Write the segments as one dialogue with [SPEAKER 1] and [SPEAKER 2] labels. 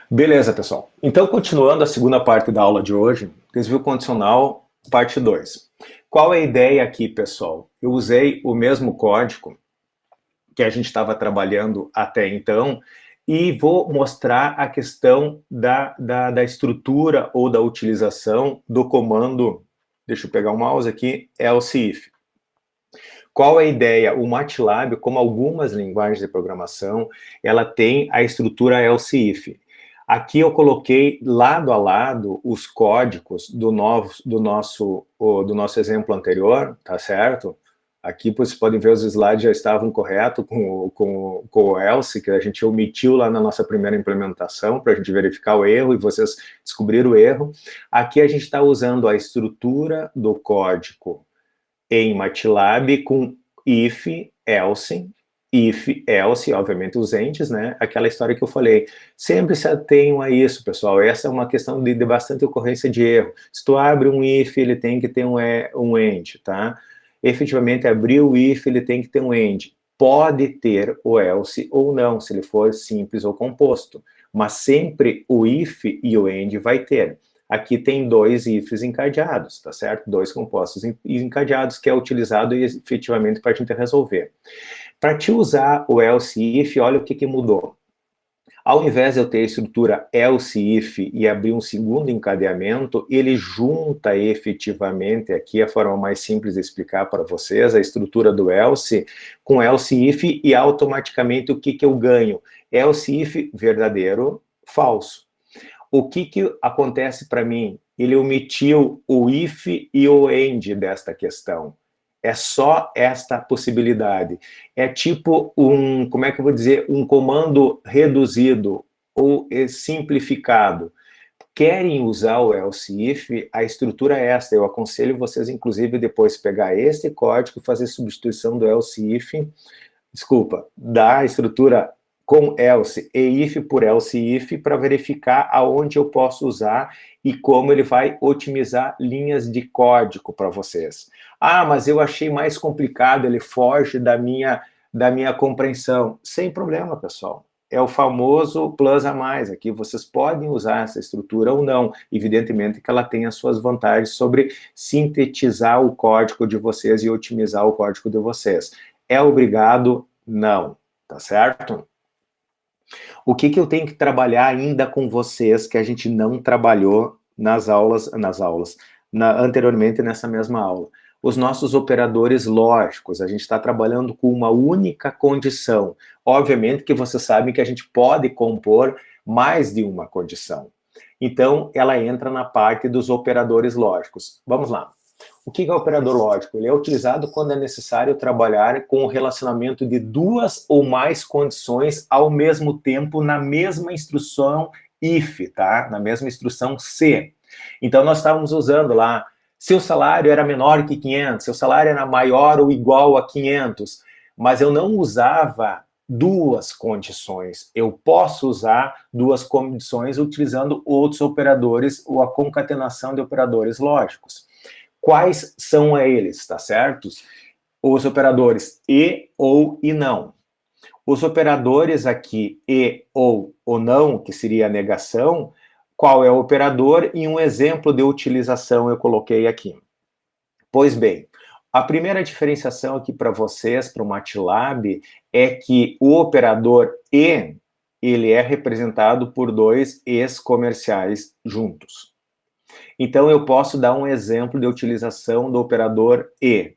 [SPEAKER 1] Beleza, pessoal. Então, continuando a segunda parte da aula de hoje, desvio condicional, parte 2. Qual é a ideia aqui, pessoal? Eu usei o mesmo código que a gente estava trabalhando até então e vou mostrar a questão da estrutura ou da utilização do comando, deixa eu pegar o mouse aqui, else if. Qual é a ideia? O MATLAB, como algumas linguagens de programação, ela tem a estrutura else if. Aqui eu coloquei lado a lado os códigos do nosso exemplo anterior, tá certo? Aqui vocês podem ver os slides já estavam corretos com o else, que a gente omitiu lá na nossa primeira implementação, para a gente verificar o erro e vocês descobriram o erro. Aqui a gente está usando a estrutura do código em MATLAB com if, else, obviamente os entes, né? Aquela história que eu falei. Sempre se atenham a isso, pessoal. Essa é uma questão de bastante ocorrência de erro. Se tu abre um if, ele tem que ter um end, tá? Efetivamente, abrir o if, ele tem que ter um end. Pode ter o else ou não, se ele for simples ou composto. Mas sempre o if e o end vai ter. Aqui tem dois ifs encadeados, tá certo? Dois compostos encadeados, que é utilizado efetivamente para a gente resolver. Para te usar o else if, olha o que mudou. Ao invés de eu ter a estrutura else if e abrir um segundo encadeamento, ele junta efetivamente, aqui a forma mais simples de explicar para vocês, a estrutura do else com else if e automaticamente o que eu ganho? Else if verdadeiro, falso. O que acontece para mim? Ele omitiu o if e o end desta questão. É só esta possibilidade. É tipo como é que eu vou dizer, um comando reduzido ou simplificado. Querem usar o else if, a estrutura é esta. Eu aconselho vocês, inclusive, depois pegar este código e fazer substituição do else if, da estrutura com else e if por else if para verificar aonde eu posso usar e como ele vai otimizar linhas de código para vocês. Ah, mas eu achei mais complicado, ele foge da minha compreensão. Sem problema, pessoal. É o famoso plus a mais aqui. Vocês podem usar essa estrutura ou não. Evidentemente que ela tem as suas vantagens sobre sintetizar o código de vocês e otimizar o código de vocês. É obrigado? Não. Tá certo? O que eu tenho que trabalhar ainda com vocês que a gente não trabalhou anteriormente nessa mesma aula? Os nossos operadores lógicos, a gente está trabalhando com uma única condição. Obviamente que vocês sabem que a gente pode compor mais de uma condição. Então, ela entra na parte dos operadores lógicos. Vamos lá. O que é operador lógico? Ele é utilizado quando é necessário trabalhar com o relacionamento de duas ou mais condições ao mesmo tempo na mesma instrução if, tá? Na mesma instrução se. Então, nós estávamos usando lá, seu salário era menor que 500, seu salário era maior ou igual a 500, mas eu não usava duas condições. Eu posso usar duas condições utilizando outros operadores ou a concatenação de operadores lógicos. Quais são eles, tá certo? Os operadores e, ou e não. Os operadores aqui e, ou não, que seria a negação, qual é o operador e um exemplo de utilização eu coloquei aqui. Pois bem, a primeira diferenciação aqui para vocês, para o MATLAB, é que o operador e, ele é representado por dois es comerciais juntos. Então, eu posso dar um exemplo de utilização do operador e.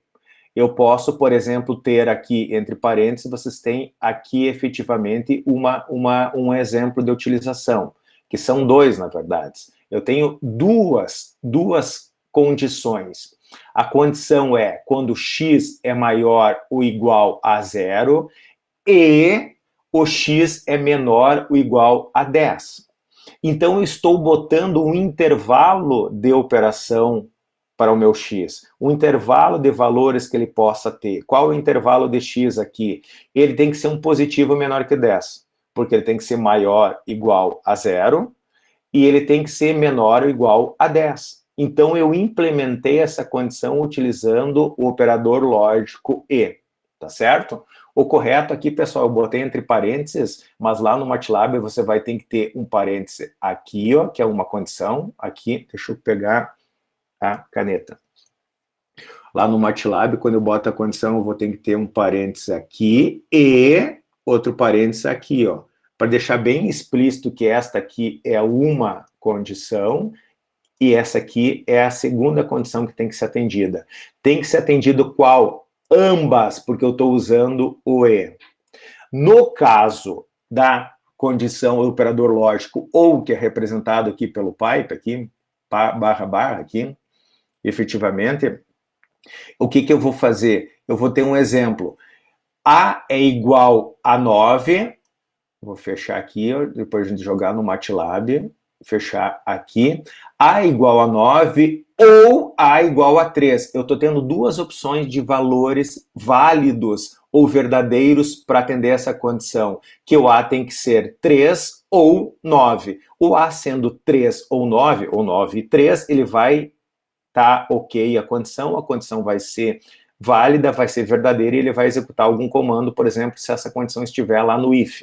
[SPEAKER 1] Eu posso, por exemplo, ter aqui, entre parênteses, vocês têm aqui efetivamente um exemplo de utilização, que são dois, na verdade. Eu tenho duas condições. A condição é quando x é maior ou igual a 0 e o x é menor ou igual a 10. Então, eu estou botando um intervalo de operação para o meu x, um intervalo de valores que ele possa ter. Qual é o intervalo de x aqui? Ele tem que ser um positivo menor que 10, porque ele tem que ser maior ou igual a 0, e ele tem que ser menor ou igual a 10. Então, eu implementei essa condição utilizando o operador lógico e. tá certo? O correto aqui, pessoal, eu botei entre parênteses, mas lá no MATLAB você vai ter que ter um parêntese aqui, ó, que é uma condição, aqui, deixa eu pegar a caneta. Lá no MATLAB, quando eu boto a condição, eu vou ter que ter um parêntese aqui e outro parêntese aqui, ó, para deixar bem explícito que esta aqui é uma condição e essa aqui é a segunda condição que tem que ser atendida. Tem que ser atendido qual? Ambas, porque eu estou usando o E. No caso da condição do operador lógico, ou que é representado aqui pelo pipe, aqui, barra, aqui, efetivamente, o que eu vou fazer? Eu vou ter um exemplo. A é igual a 9, vou fechar aqui, depois a gente jogar no MATLAB, fechar aqui, A igual a 9 ou A igual a 3. Eu estou tendo duas opções de valores válidos ou verdadeiros para atender essa condição, que o A tem que ser 3 ou 9. O A sendo 3 ou 9 e 3, ele vai estar ok a condição vai ser válida, vai ser verdadeira e ele vai executar algum comando, por exemplo, se essa condição estiver lá no if.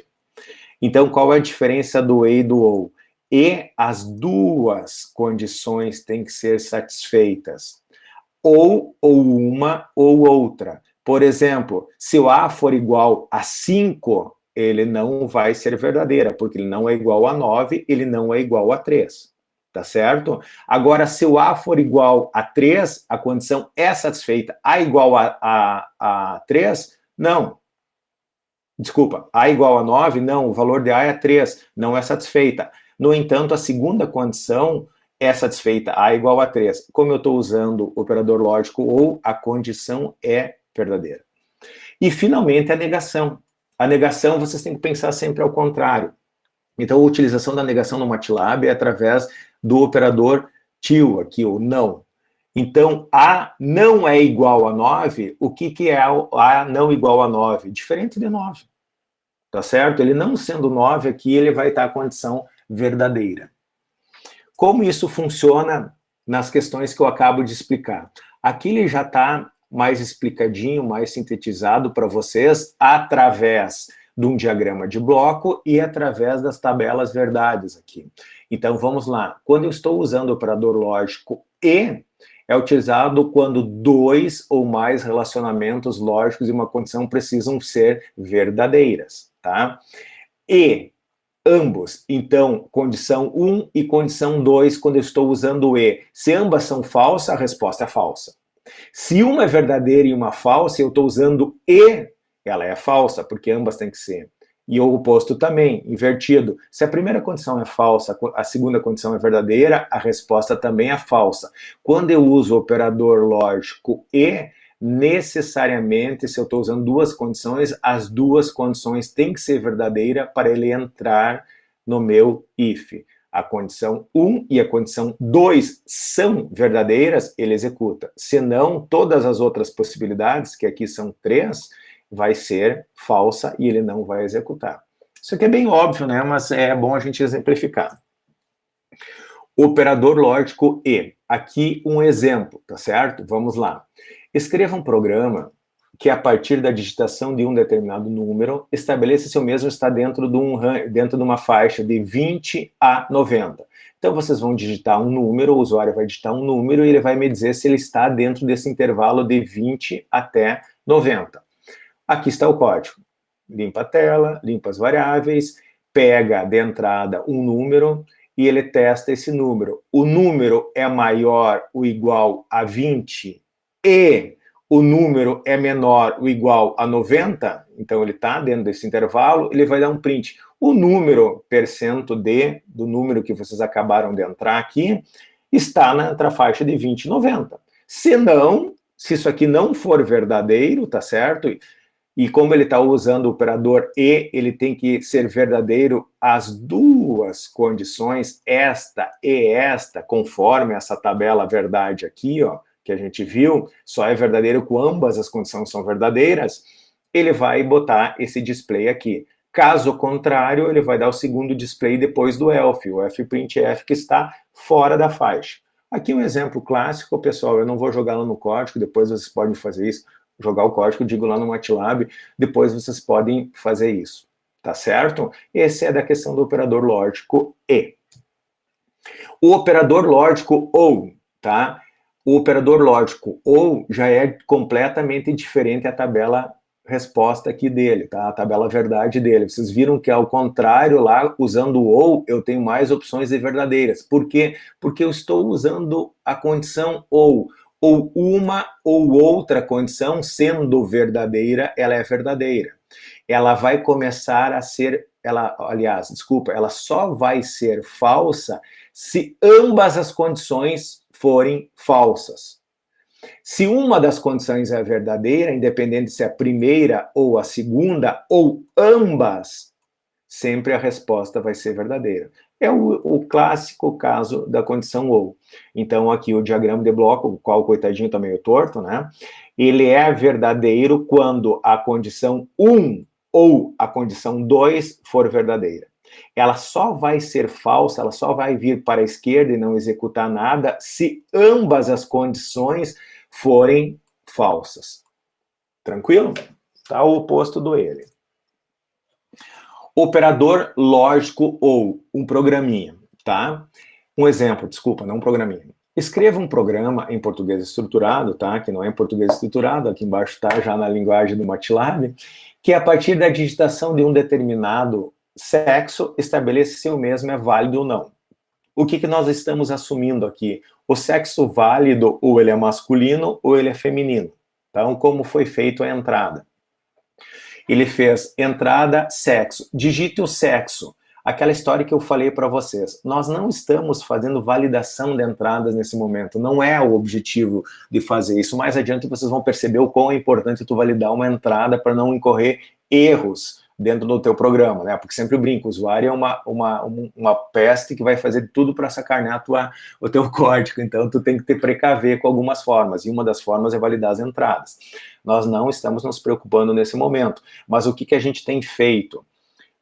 [SPEAKER 1] Então, qual é a diferença do e e do ou? E as duas condições têm que ser satisfeitas. Ou uma ou outra. Por exemplo, se o A for igual a 5, ele não vai ser verdadeira, porque ele não é igual a 9, ele não é igual a 3. Tá certo? Agora, se o A for igual a 3, a condição é satisfeita. A igual a 3, não. Desculpa, A igual a 9, não, o valor de A é 3, não é satisfeita. No entanto, a segunda condição é satisfeita, A igual a 3. Como eu estou usando o operador lógico ou, a condição é verdadeira. E, finalmente, a negação. A negação, vocês têm que pensar sempre ao contrário. Então, a utilização da negação no MATLAB é através do operador till, aqui, o não. Então, A não é igual a 9, o que é A não igual a 9? Diferente de 9, tá certo? Ele não sendo 9 aqui, ele vai estar a condição verdadeira. Como isso funciona nas questões que eu acabo de explicar? Aqui ele já está mais explicadinho, mais sintetizado para vocês, através de um diagrama de bloco e através das tabelas verdades aqui. Então, vamos lá. Quando eu estou usando o operador lógico e, é utilizado quando dois ou mais relacionamentos lógicos de uma condição precisam ser verdadeiras, tá? E ambos, então, condição 1 e condição 2, quando eu estou usando o e. Se ambas são falsas, a resposta é falsa. Se uma é verdadeira e uma falsa, eu estou usando e, ela é falsa, porque ambas têm que ser. E o oposto também, invertido. Se a primeira condição é falsa, a segunda condição é verdadeira, a resposta também é falsa. Quando eu uso o operador lógico e, necessariamente, se eu estou usando duas condições, as duas condições têm que ser verdadeiras para ele entrar no meu if. A condição 1 e a condição 2 são verdadeiras, ele executa. Senão, todas as outras possibilidades, que aqui são 3, vai ser falsa e ele não vai executar. Isso aqui é bem óbvio, né? Mas é bom a gente exemplificar. Operador lógico e. Aqui um exemplo, tá certo? Vamos lá. Escreva um programa que, a partir da digitação de um determinado número, estabeleça se o mesmo está dentro de uma faixa de 20 a 90. Então, vocês vão digitar um número, o usuário vai digitar um número e ele vai me dizer se ele está dentro desse intervalo de 20 até 90. Aqui está o código. Limpa a tela, limpa as variáveis, pega de entrada um número e ele testa esse número. O número é maior ou igual a 20 e o número é menor ou igual a 90, então ele está dentro desse intervalo, ele vai dar um print. O número percento do número que vocês acabaram de entrar aqui está na faixa de 20 e 90. Se não, se isso aqui não for verdadeiro, tá certo? E como ele está usando o operador e, ele tem que ser verdadeiro as duas condições, esta e esta, conforme essa tabela verdade aqui, ó, que a gente viu, só é verdadeiro com ambas as condições são verdadeiras, ele vai botar esse display aqui. Caso contrário, ele vai dar o segundo display depois do elf, o fprintf, que está fora da faixa. Aqui um exemplo clássico, pessoal, eu não vou jogar lá no código, depois vocês podem fazer isso jogar o código, eu digo lá no MATLAB, depois vocês podem fazer isso, tá certo? Esse é da questão do operador lógico E. O operador lógico OU, tá? O operador lógico OU já é completamente diferente a tabela resposta aqui dele, tá? A tabela verdade dele. Vocês viram que ao contrário lá, usando o OU, eu tenho mais opções de verdadeiras. Por quê? Porque eu estou usando a condição ou uma ou outra condição, sendo verdadeira, ela é verdadeira. Ela vai começar a ser, ela só vai ser falsa se ambas as condições forem falsas. Se uma das condições é verdadeira, independente se é a primeira ou a segunda, ou ambas, sempre a resposta vai ser verdadeira. É o clássico caso da condição ou. Então, aqui o diagrama de bloco, o qual o coitadinho está meio torto, né? Ele é verdadeiro quando a condição 1 ou a condição 2 for verdadeira. Ela só vai ser falsa, ela só vai vir para a esquerda e não executar nada se ambas as condições forem falsas. Tranquilo? Tá o oposto do ele. Operador lógico ou um programinha, tá? Um exemplo, desculpa, não um programinha. Escreva um programa em português estruturado, tá? Que não é em português estruturado, aqui embaixo está já na linguagem do MATLAB, que a partir da digitação de um determinado sexo estabeleça se o mesmo é válido ou não. O que nós estamos assumindo aqui? O sexo válido, ou ele é masculino, ou ele é feminino. Então, como foi feito a entrada? Ele fez entrada, sexo. Digite o sexo. Aquela história que eu falei para vocês. Nós não estamos fazendo validação de entradas nesse momento. Não é o objetivo de fazer isso. Mais adiante vocês vão perceber o quão é importante tu validar uma entrada para não incorrer erros dentro do teu programa, né? Porque sempre eu brinco, o usuário é uma peste que vai fazer tudo para sacanear o teu código. Então, tu tem que te precaver com algumas formas. E uma das formas é validar as entradas. Nós não estamos nos preocupando nesse momento. Mas o que a gente tem feito?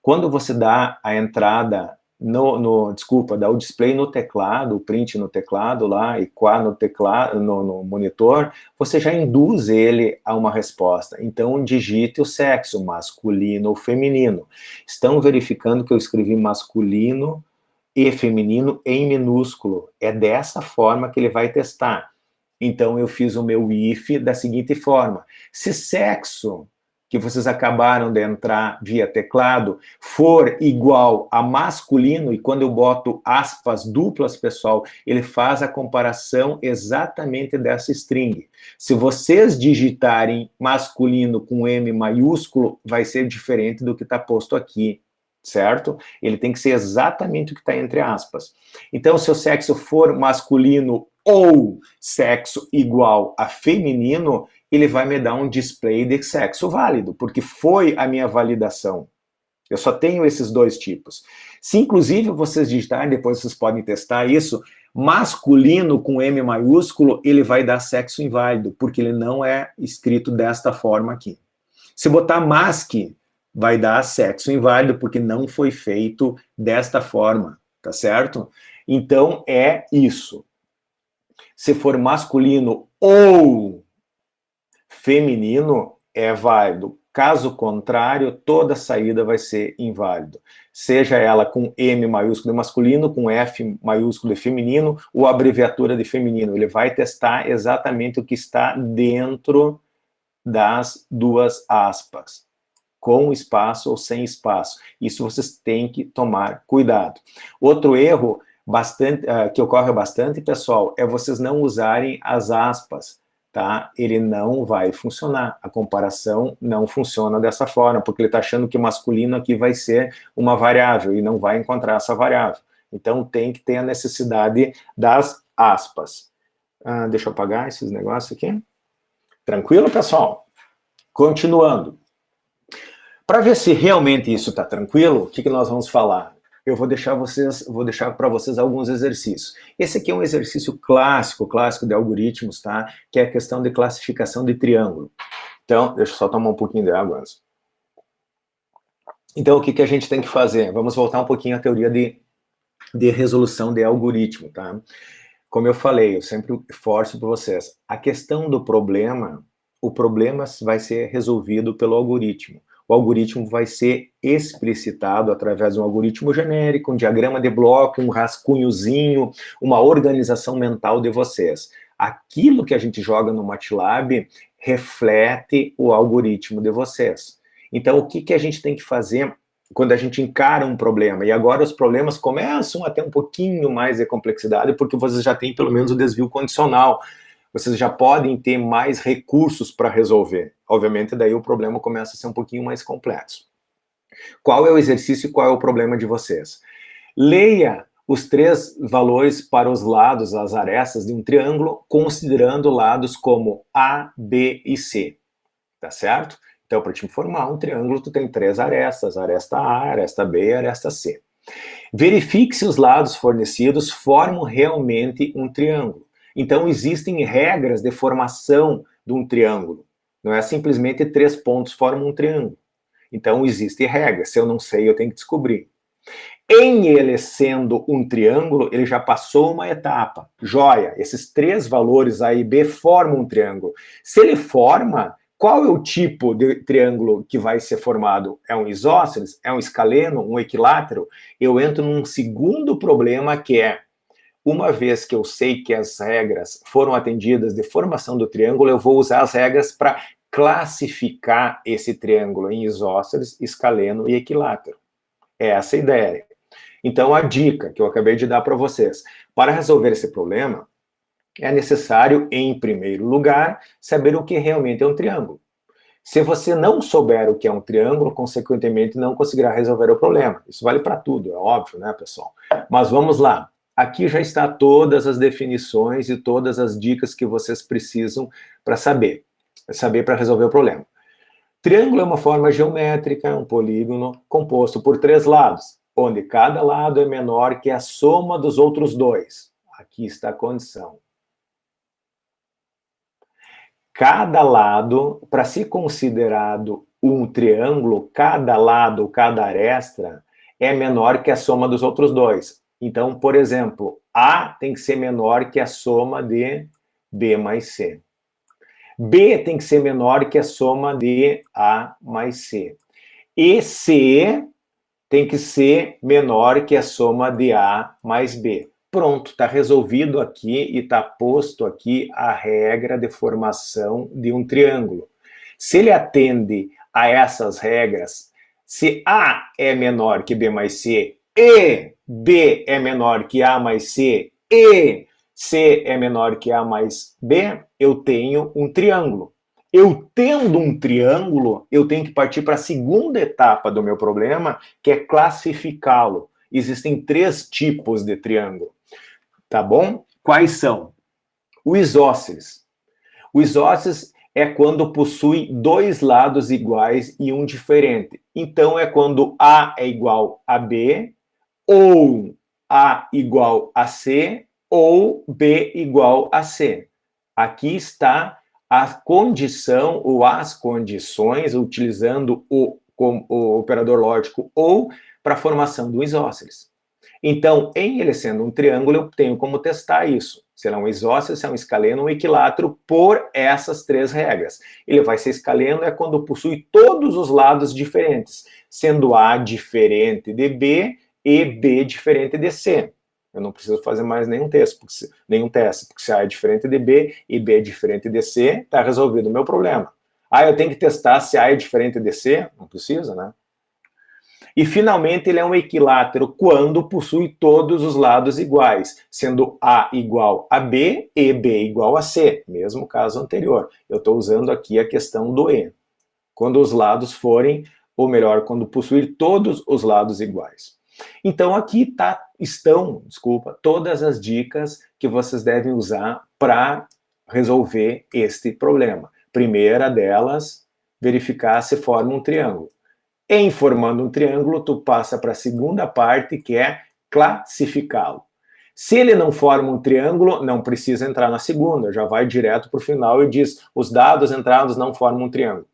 [SPEAKER 1] Quando você dá a entrada, dá o display no teclado, o print no teclado lá, e qua no teclado, no monitor, você já induz ele a uma resposta. Então, digite o sexo, masculino ou feminino. Estão verificando que eu escrevi masculino e feminino em minúsculo. É dessa forma que ele vai testar. Então, eu fiz o meu if da seguinte forma. Se sexo que vocês acabaram de entrar via teclado, for igual a masculino, e quando eu boto aspas duplas, pessoal, ele faz a comparação exatamente dessa string. Se vocês digitarem masculino com M maiúsculo, vai ser diferente do que está posto aqui, certo? Ele tem que ser exatamente o que está entre aspas. Então, se o sexo for masculino ou sexo igual a feminino, ele vai me dar um display de sexo válido, porque foi a minha validação. Eu só tenho esses dois tipos. Se inclusive vocês digitarem, depois vocês podem testar isso, masculino com M maiúsculo, ele vai dar sexo inválido, porque ele não é escrito desta forma aqui. Se botar masc, vai dar sexo inválido, porque não foi feito desta forma, tá certo? Então, é isso. Se for masculino ou feminino, é válido. Caso contrário, toda saída vai ser inválido. Seja ela com M maiúsculo de masculino, com F maiúsculo de feminino, ou abreviatura de feminino. Ele vai testar exatamente o que está dentro das duas aspas, com espaço ou sem espaço. Isso vocês têm que tomar cuidado. Outro erro que ocorre bastante, pessoal, é vocês não usarem as aspas, tá? Ele não vai funcionar. A comparação não funciona dessa forma, porque ele está achando que masculino aqui vai ser uma variável e não vai encontrar essa variável. Então, tem que ter a necessidade das aspas. Deixa eu apagar esses negócios aqui. Tranquilo, pessoal? Continuando. Para ver se realmente isso está tranquilo, o que nós vamos falar? Eu vou deixar para vocês alguns exercícios. Esse aqui é um exercício clássico de algoritmos, tá? Que é a questão de classificação de triângulo. Então, deixa eu só tomar um pouquinho de água antes. Então, o que a gente tem que fazer? Vamos voltar um pouquinho à teoria de resolução de algoritmo, tá? Como eu falei, eu sempre forço para vocês, a questão do problema, o problema vai ser resolvido pelo algoritmo. O algoritmo vai ser explicitado através de um algoritmo genérico, um diagrama de bloco, um rascunhozinho, uma organização mental de vocês. Aquilo que a gente joga no MATLAB reflete o algoritmo de vocês. Então, o que a gente tem que fazer quando a gente encara um problema? E agora os problemas começam a ter um pouquinho mais de complexidade, porque vocês já têm pelo menos o desvio condicional. Vocês já podem ter mais recursos para resolver. Obviamente, daí o problema começa a ser um pouquinho mais complexo. Qual é o exercício e qual é o problema de vocês? Leia os 3 valores para os lados, as arestas de um triângulo, considerando lados como A, B e C. Tá certo? Então, para te formar um triângulo, tu tem 3 arestas, aresta A, aresta B e aresta C. Verifique se os lados fornecidos formam realmente um triângulo. Então, existem regras de formação de um triângulo. Não é simplesmente 3 pontos formam um triângulo. Então, existem regras. Se eu não sei, eu tenho que descobrir. Em ele sendo um triângulo, ele já passou uma etapa. Joia, esses 3 valores A e B formam um triângulo. Se ele forma, qual é o tipo de triângulo que vai ser formado? É um isósceles? É um escaleno? Um equilátero? Eu entro num segundo problema que é, uma vez que eu sei que as regras foram atendidas de formação do triângulo, eu vou usar as regras para classificar esse triângulo em isósceles, escaleno e equilátero. É essa a ideia. Então, a dica que eu acabei de dar para vocês, para resolver esse problema, é necessário, em primeiro lugar, saber o que realmente é um triângulo. Se você não souber o que é um triângulo, consequentemente não conseguirá resolver o problema. Isso vale para tudo, é óbvio, né, pessoal? Mas vamos lá. Aqui já está todas as definições e todas as dicas que vocês precisam para saber para resolver o problema. Triângulo é uma forma geométrica, um polígono composto por 3 lados, onde cada lado é menor que a soma dos outros 2. Aqui está a condição. Cada lado, para ser considerado um triângulo, cada lado, cada aresta, é menor que a soma dos outros 2. Então, por exemplo, A tem que ser menor que a soma de B mais C. B tem que ser menor que a soma de A mais C. E C tem que ser menor que a soma de A mais B. Pronto, está resolvido aqui e está posto aqui a regra de formação de um triângulo. Se ele atende a essas regras, se A é menor que B mais C e B é menor que A mais C e C é menor que A mais B, eu tenho um triângulo. Eu tendo um triângulo, eu tenho que partir para a segunda etapa do meu problema, que é classificá-lo. Existem 3 tipos de triângulo, tá bom? Quais são? O isósceles. O isósceles é quando possui 2 lados iguais e um diferente. Então, é quando A é igual a B, ou A igual a C, ou B igual a C. Aqui está a condição ou as condições, utilizando o operador lógico ou para a formação do isósceles. Então, em ele sendo um triângulo, eu tenho como testar isso. Se ele é um isósceles, se é um escaleno, um equilátero, por essas 3 regras. Ele vai ser escaleno é quando possui todos os lados diferentes, sendo A diferente de B e B diferente de C. Eu não preciso fazer mais nenhum teste, porque se A é diferente de B e B é diferente de C, está resolvido o meu problema. Ah, eu tenho que testar se A é diferente de C? Não precisa, né? E, finalmente, ele é um equilátero quando possui todos os lados iguais, sendo A igual a B e B igual a C, mesmo caso anterior. Eu estou usando aqui a questão do E. Quando os lados forem, ou melhor, quando possuir todos os lados iguais. Então, aqui estão todas as dicas que vocês devem usar para resolver este problema. Primeira delas, verificar se forma um triângulo. Em formando um triângulo, tu passa para a segunda parte, que é classificá-lo. Se ele não forma um triângulo, não precisa entrar na segunda, já vai direto para o final e diz, os dados entrados não formam um triângulo.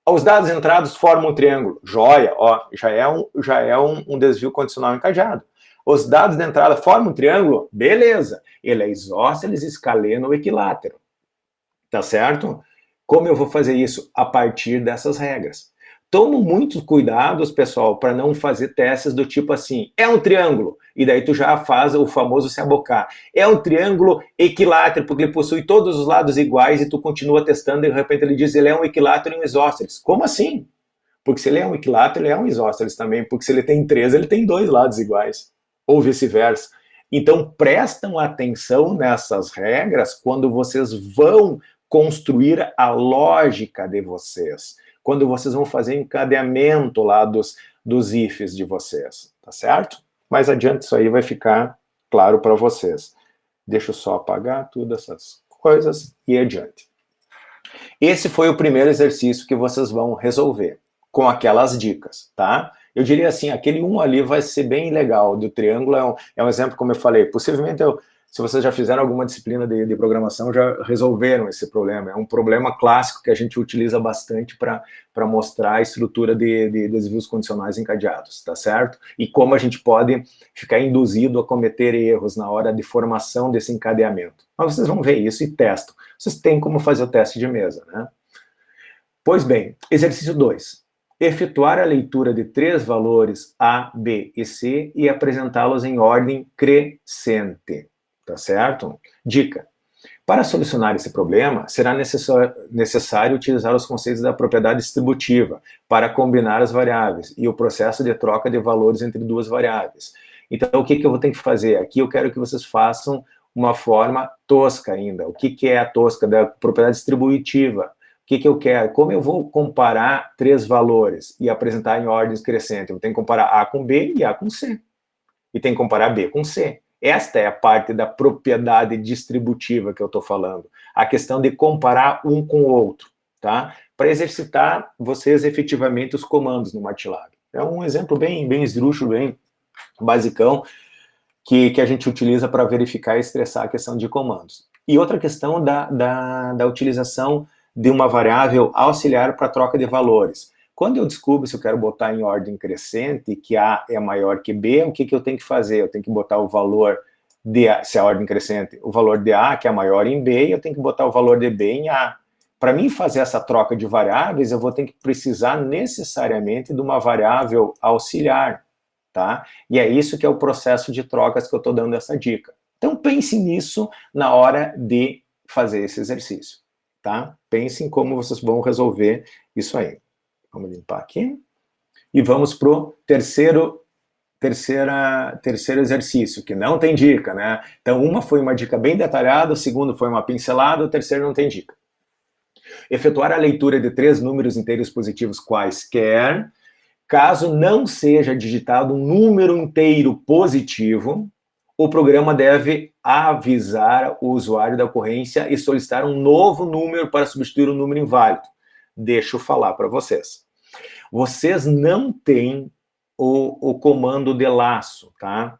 [SPEAKER 1] Os dados entrados formam um triângulo. Joia, ó, já é um desvio condicional encadeado. Os dados de entrada formam um triângulo? Beleza. Ele é isósceles, escaleno ou equilátero. Tá certo? Como eu vou fazer isso? A partir dessas regras. Tomo muitos cuidados, pessoal, para não fazer testes do tipo assim, é um triângulo, e daí tu já faz o famoso se abocar. É um triângulo equilátero, porque ele possui todos os lados iguais, e tu continua testando, e de repente ele diz, ele é um equilátero e um isósceles. Como assim? Porque se ele é um equilátero, ele é um isósceles também, porque se ele tem 3, ele tem 2 lados iguais, ou vice-versa. Então, prestam atenção nessas regras quando vocês vão construir a lógica de vocês, quando vocês vão fazer encadeamento lá dos ifs de vocês, tá certo? Mais adiante isso aí vai ficar claro para vocês. Deixa eu só apagar todas essas coisas e adiante. Esse foi o primeiro exercício que vocês vão resolver, com aquelas dicas, tá? Eu diria assim, aquele 1 ali vai ser bem legal, do triângulo é um exemplo, como eu falei, possivelmente se vocês já fizeram alguma disciplina de programação, já resolveram esse problema. É um problema clássico que a gente utiliza bastante para mostrar a estrutura de desvios condicionais encadeados, tá certo? E como a gente pode ficar induzido a cometer erros na hora de formação desse encadeamento. Mas vocês vão ver isso e testam. Vocês têm como fazer o teste de mesa, né? Pois bem, exercício 2. Efetuar a leitura de 3 valores A, B e C e apresentá-los em ordem crescente. Tá certo? Dica. Para solucionar esse problema, será necessário utilizar os conceitos da propriedade distributiva para combinar as variáveis e o processo de troca de valores entre duas variáveis. Então, o que eu vou ter que fazer? Aqui eu quero que vocês façam uma forma tosca ainda. O que é a tosca? Da propriedade distributiva. O que eu quero? Como eu vou comparar 3 valores e apresentar em ordens crescentes? Eu tenho que comparar A com B e A com C. E tem que comparar B com C. Esta é a parte da propriedade distributiva que eu estou falando. A questão de comparar um com o outro, tá? Para exercitar vocês efetivamente os comandos no MATLAB. É um exemplo bem esdrúxulo, bem basicão, que a gente utiliza para verificar e estressar a questão de comandos. E outra questão da utilização de uma variável auxiliar para troca de valores. Quando eu descubro se eu quero botar em ordem crescente, que A é maior que B, o que eu tenho que fazer? Eu tenho que botar o valor de A, se é a ordem crescente, o valor de A, que é maior em B, e eu tenho que botar o valor de B em A. Para mim fazer essa troca de variáveis, eu vou ter que precisar necessariamente de uma variável auxiliar, tá? E é isso que é o processo de trocas que eu estou dando essa dica. Então pense nisso na hora de fazer esse exercício, tá? Pensem como vocês vão resolver isso aí. Vamos limpar aqui. E vamos para o terceiro exercício, que não tem dica, né? Então, uma foi uma dica bem detalhada, o segundo foi uma pincelada, o terceiro não tem dica. Efetuar a leitura de 3 números inteiros positivos quaisquer, caso não seja digitado um número inteiro positivo, o programa deve avisar o usuário da ocorrência e solicitar um novo número para substituir o número inválido. Deixa eu falar para vocês. Vocês não têm o comando de laço, tá?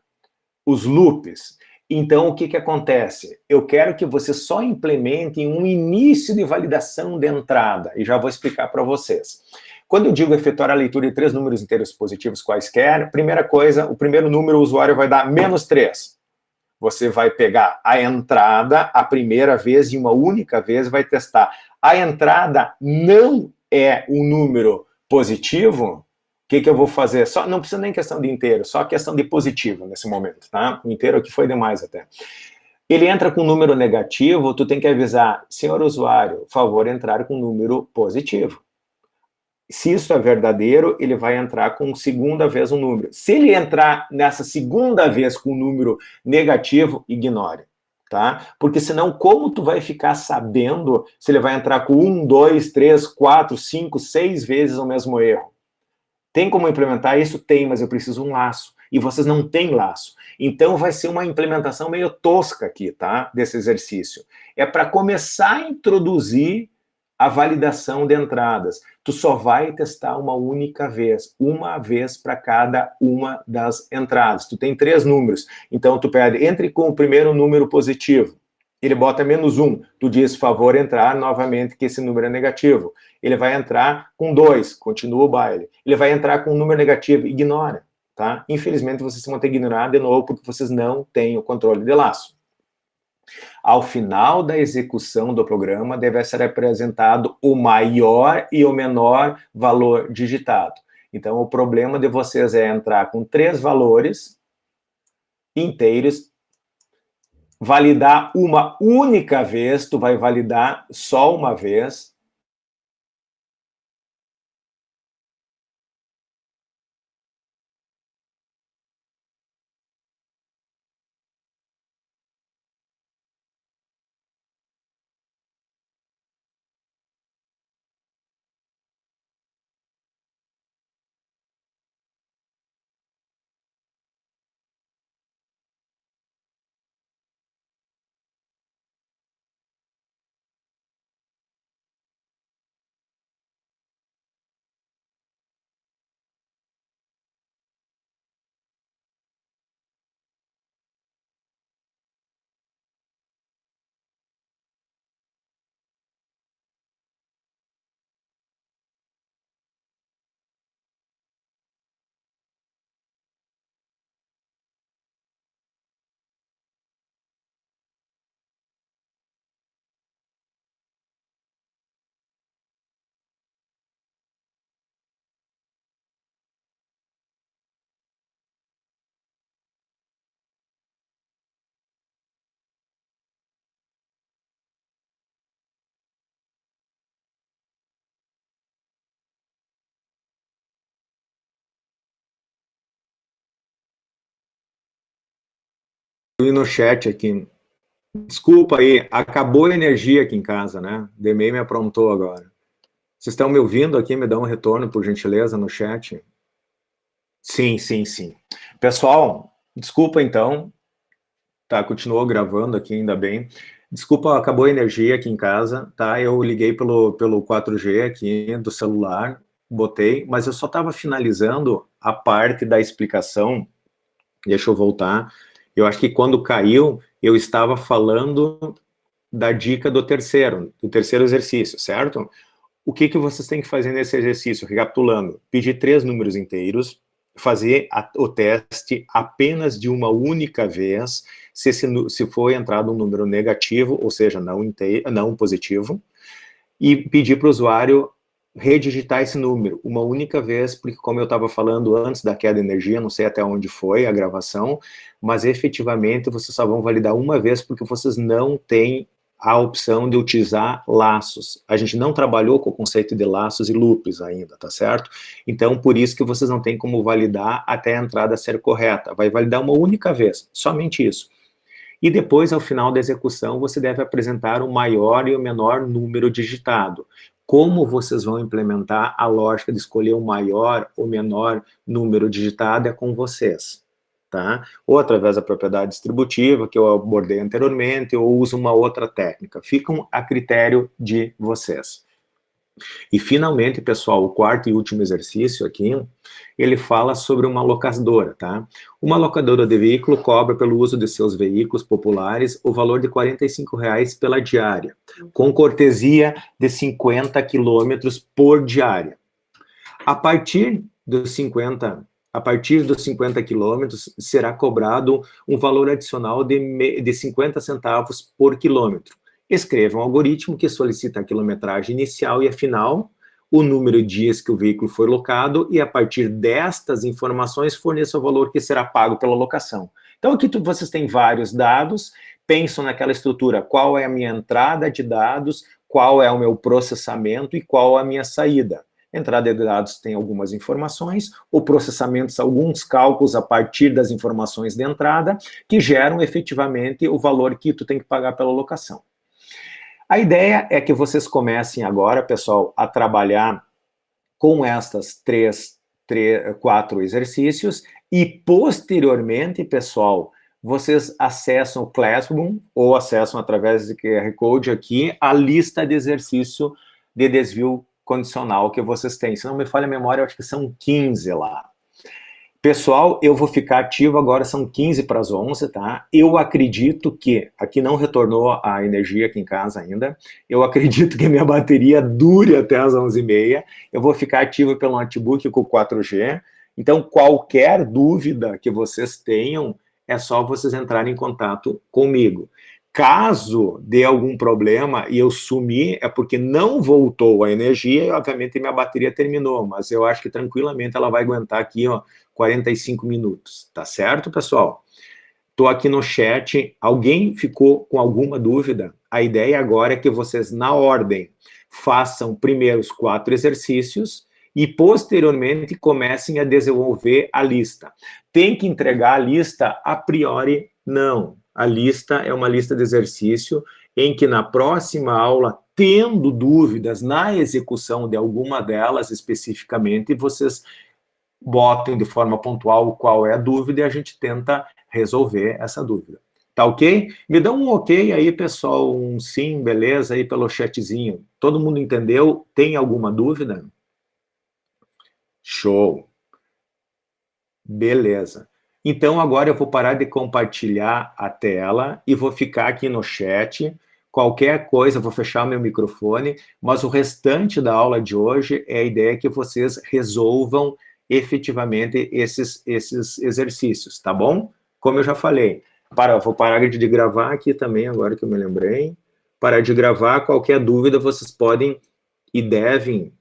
[SPEAKER 1] Os loops. Então, o que acontece? Eu quero que vocês só implementem um início de validação de entrada, e já vou explicar para vocês. Quando eu digo efetuar a leitura de 3 números inteiros positivos quaisquer, primeira coisa, o primeiro número o usuário vai dar -3. Você vai pegar a entrada a primeira vez e uma única vez vai testar. A entrada não é um número positivo, o que eu vou fazer? Só, não precisa nem questão de inteiro, só questão de positivo nesse momento, tá? O inteiro aqui foi demais até. Ele entra com número negativo, tu tem que avisar, senhor usuário, por favor, entrar com número positivo. Se isso é verdadeiro, ele vai entrar com segunda vez um número. Se ele entrar nessa segunda vez com um número negativo, ignore, tá? Porque senão, como tu vai ficar sabendo se ele vai entrar com 1, 2, 3, 4, 5, 6 vezes o mesmo erro? Tem como implementar isso? Tem, mas eu preciso um laço. E vocês não têm laço. Então vai ser uma implementação meio tosca aqui, tá? Desse exercício. É para começar a introduzir a validação de entradas. Tu só vai testar uma única vez. Uma vez para cada uma das entradas. Tu tem 3 números. Então tu pede, entre com o primeiro número positivo. Ele bota -1. Tu diz, favor, entrar novamente, que esse número é negativo. Ele vai entrar com 2, continua o baile. Ele vai entrar com um número negativo, ignora, tá? Infelizmente, vocês vão ter que ignorar de novo, porque vocês não têm o controle de laço. Ao final da execução do programa, deve ser apresentado o maior e o menor valor digitado. Então, o problema de vocês é entrar com 3 valores inteiros, validar uma única vez, tu vai validar só uma vez. E no chat aqui, desculpa aí, acabou a energia aqui em casa, né? Demei me aprontou agora. Vocês estão me ouvindo aqui? Me dão um retorno, por gentileza, no chat. Sim, sim, sim. Pessoal, desculpa então, tá? Continuou gravando aqui, ainda bem. Desculpa, acabou a energia aqui em casa, tá? Eu liguei pelo 4G aqui do celular, botei, mas eu só estava finalizando a parte da explicação. Deixa eu voltar. Eu acho que quando caiu, eu estava falando da dica do terceiro exercício, certo? O que vocês têm que fazer nesse exercício? Recapitulando, pedir 3 números inteiros, fazer o teste apenas de uma única vez, se for entrado um número negativo, ou seja, não positivo, e pedir para o usuário redigitar esse número uma única vez, porque como eu estava falando antes da queda de energia, não sei até onde foi a gravação, mas efetivamente vocês só vão validar uma vez, porque vocês não têm a opção de utilizar laços. A gente não trabalhou com o conceito de laços e loops ainda, tá certo? Então, por isso que vocês não têm como validar até a entrada ser correta. Vai validar uma única vez, somente isso. E depois, ao final da execução, você deve apresentar o maior e o menor número digitado. Como vocês vão implementar a lógica de escolher o maior ou menor número digitado é com vocês. Tá? Ou através da propriedade distributiva, que eu abordei anteriormente, ou uso uma outra técnica. Ficam a critério de vocês. E, finalmente, pessoal, o quarto e último exercício aqui, ele fala sobre uma locadora, tá? Uma locadora de veículo cobra pelo uso de seus veículos populares o valor de R$ 45,00 pela diária, com cortesia de 50 quilômetros por diária. A partir dos 50 quilômetros, será cobrado um valor adicional de 50 centavos por quilômetro. Escreva um algoritmo que solicita a quilometragem inicial e a final, o número de dias que o veículo foi locado, e a partir destas informações forneça o valor que será pago pela locação. Então aqui vocês têm vários dados, pensam naquela estrutura, qual é a minha entrada de dados, qual é o meu processamento e qual a minha saída. Entrada de dados tem algumas informações, o processamento são alguns cálculos a partir das informações de entrada, que geram efetivamente o valor que tu tem que pagar pela locação. A ideia é que vocês comecem agora, pessoal, a trabalhar com estas 4 exercícios e, posteriormente, pessoal, vocês acessam o Classroom ou acessam através do QR Code aqui a lista de exercício de desvio condicional que vocês têm. Se não me falha a memória, eu acho que são 15 lá. Pessoal, eu vou ficar ativo agora, são 15 para as 11, tá? Eu acredito que, aqui não retornou a energia aqui em casa ainda, eu acredito que a minha bateria dure até as 11h30, eu vou ficar ativo pelo notebook com 4G, então qualquer dúvida que vocês tenham, é só vocês entrarem em contato comigo. Caso dê algum problema e eu sumir, é porque não voltou a energia e, obviamente, minha bateria terminou, mas eu acho que tranquilamente ela vai aguentar aqui, ó, 45 minutos, tá certo, pessoal? Estou aqui no chat, alguém ficou com alguma dúvida? A ideia agora é que vocês, na ordem, façam primeiro os 4 exercícios e, posteriormente, comecem a desenvolver a lista. Tem que entregar a lista a priori? Não. A lista é uma lista de exercício em que, na próxima aula, tendo dúvidas na execução de alguma delas especificamente, vocês botem de forma pontual qual é a dúvida e a gente tenta resolver essa dúvida. Tá ok? Me dá um ok aí, pessoal, um sim, beleza, aí pelo chatzinho. Todo mundo entendeu? Tem alguma dúvida? Show. Beleza. Então, agora eu vou parar de compartilhar a tela e vou ficar aqui no chat. Qualquer coisa, eu vou fechar meu microfone, mas o restante da aula de hoje é a ideia que vocês resolvam efetivamente esses exercícios, tá bom? Como eu já falei, vou parar de gravar aqui também, agora que eu me lembrei. Parar de gravar, qualquer dúvida vocês podem e devem